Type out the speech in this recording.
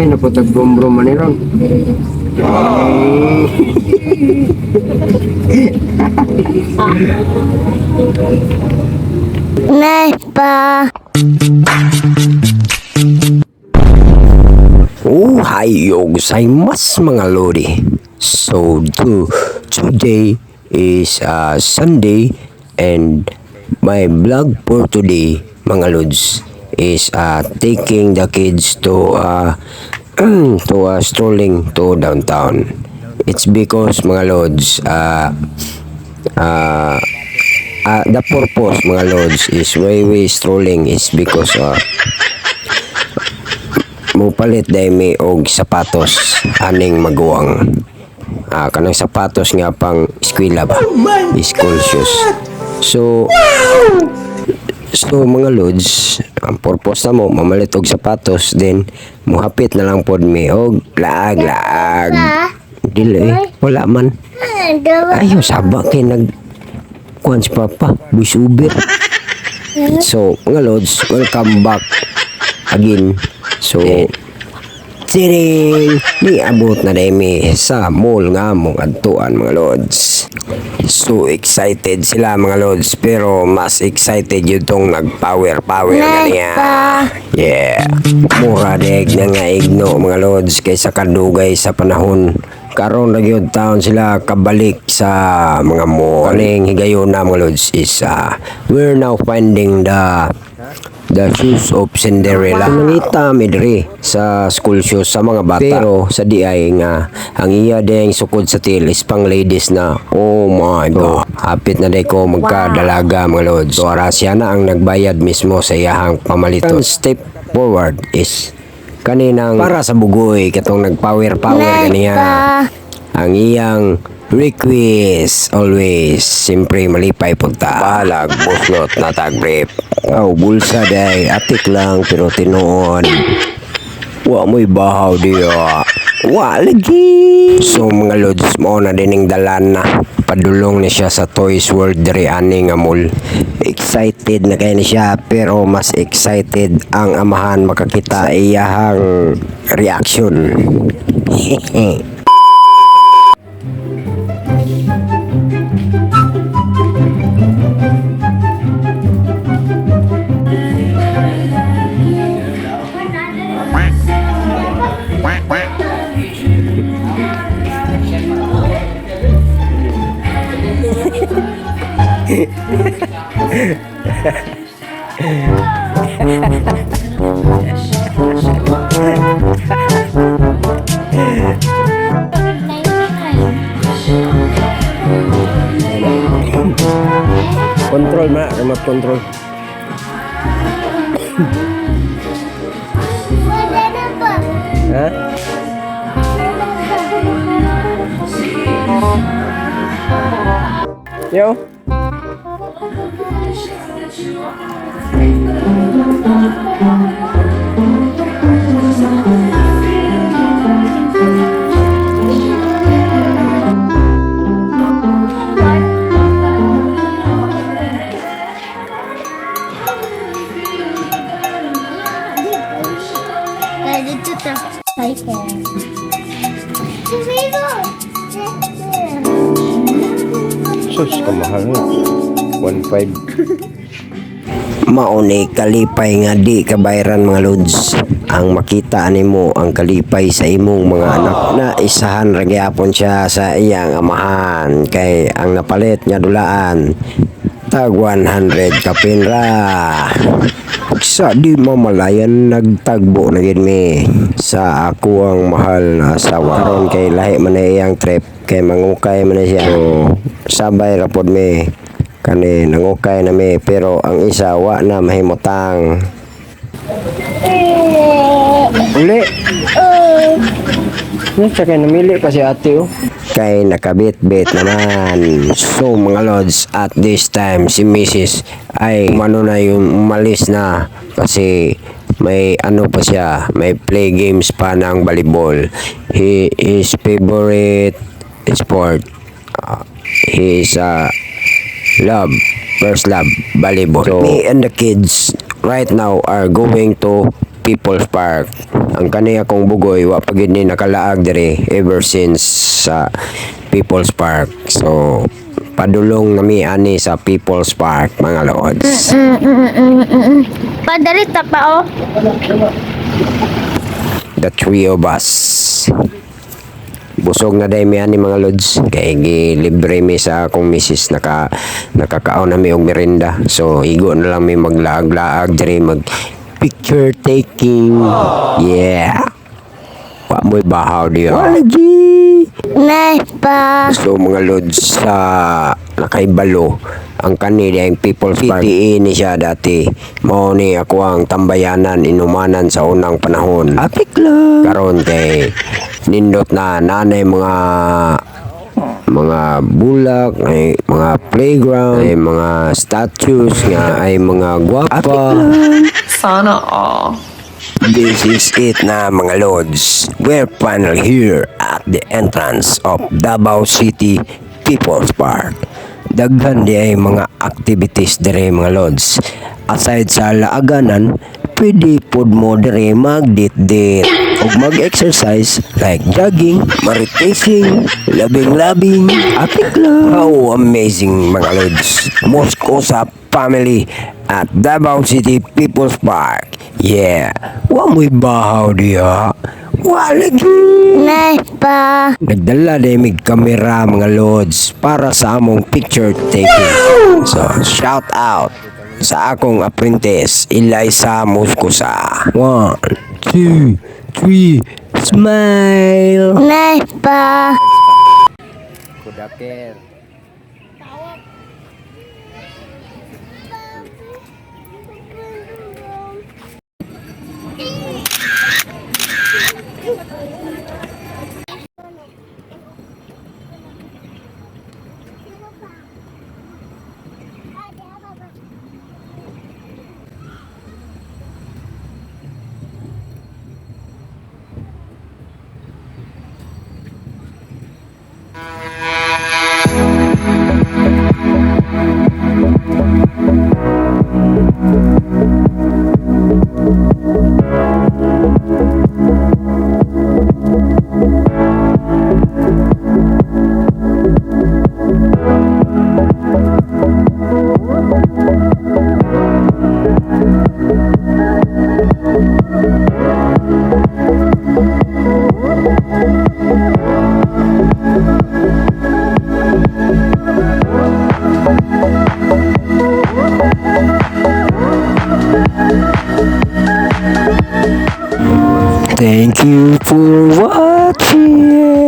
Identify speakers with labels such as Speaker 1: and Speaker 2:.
Speaker 1: Ay, napatag brom-brom man ron.
Speaker 2: Nice pa.
Speaker 3: Oh, hayo gozaimasu mga lodi. So, today is Sunday and my vlog for today, mga lods, is taking the kids to strolling to downtown. It's because, mga lods, the purpose, mga lods, is why we strolling is because mupalit dahil may og sapatos aning maguwang. Kanang sapatos nga pang eskwela ba? School shoes. So mga lods, ang purpose na mo mamalit og sapatos, then muhapit na lang pod mi og lag. Dili wala man. Ayaw saba kay nag kuan si papa, bus Uber. So mga lods, welcome back again. So tiring niabot na demi sa mall nga mong adtuan, mga lods. So excited sila, mga lods, pero mas excited yun tong nagpower ganiya. Yeah, mura deg na nga igno, mga lods, kaysa kadugay sa panahon karon na gyud taon sila kabalik sa mga mall. Kaning higayon na, mga lods, is we're now finding the shoes of Cinderella. Nangita midri sa school shoes sa mga bata. Pero sa DI nga ang iya ding sukod sa til is pang ladies na. Oh my God. Hapit na day ko magkadalaga, mga lods. So siya na ang nagbayad mismo sa iyahang pamaliton. Step forward is kaninang para sa bugoy katong nagpower ganiya. Ang iyang request always siyempre malipay punta. Balag buslot na tag-brief. Bulsa day atik lang pero tinuon. Wa mo'y bahaw diya. Wa lagi. So mga lods, mo na dining dalan na. Padulong ni siya sa Toys World diri ani nga mall. Excited na kay ni siya, pero mas excited ang amahan makakita iyahang reaction. Control ma, remote control. Ha? Yo. Sus, kamahal nga. 1.5. Mauni kalipay nga di kabayran, mga lods. Ang makita nimo ang kalipay sa imong mga anak na isahan ra gyapon siya sa iyang amahan, kay ang napalit nga dulaan tag 100 kapinra. Sa di mamalayan nagtagbo na gid mi sa ako ang mahal na asawa. Karon kay lahi man na iyang trip, kay mangukay man na siya. So sabay ra pod mi kani nangukay na mi, pero ang isa wa na mahimutang. Uli. Nasa kay namili pa si ate kay nakabit-bit naman. So mga lods, at this time si Mrs. ay umano na yung umalis na kasi may ano pa siya, may play games pa ng volleyball. His favorite sport, he is first love volleyball. So me and the kids right now are going to People's Park. Ang kaniya kong bugoy wa pagid ni nakalaag diri ever since sa People's Park. So padulong nami ani sa People's Park mga lods.
Speaker 2: Padalita pa oh.
Speaker 3: The three of us. Busog na day mi ani mga lods kay gilibre mi sa akong misis nakakaon na mi og merinda. So igo na lang mi maglaag-laag diri mag picture taking. Yeah. Wa mo'y bahaw diya.
Speaker 2: Nice pa.
Speaker 3: So mga lods sa nakaibalo ang kanila yung People's Park. PTE ni siya dati. Mao ni ako ang tambayanan inumanan sa unang panahon. Apik lang. Karon kay nindot na nanay mga bulak, ay mga playground, ay mga statues nga ay mga gwapa.
Speaker 1: Sana all.
Speaker 3: This is it na mga lods. We're finally here at the entrance of Davao City People's Park. Daghan di ay mga activities dire mga lods. Aside sa laaganan, pwede pod mo dire magdit-dit o mag-exercise like jogging, maritising, labing-labing, apik lang. How amazing mga lods. Moscosa family at Davao City People's Park. Yeah, wa mo'y bahaw diya. Wa lagi.
Speaker 2: Nice pa.
Speaker 3: Nagdala na mig kamera mga lods para sa among picture taking. So, shout out sa akong apprentice, Eliza Moscosa. 1, 2, 3, smile!
Speaker 2: Nice pa.
Speaker 3: Kudaker. Thank you for watching.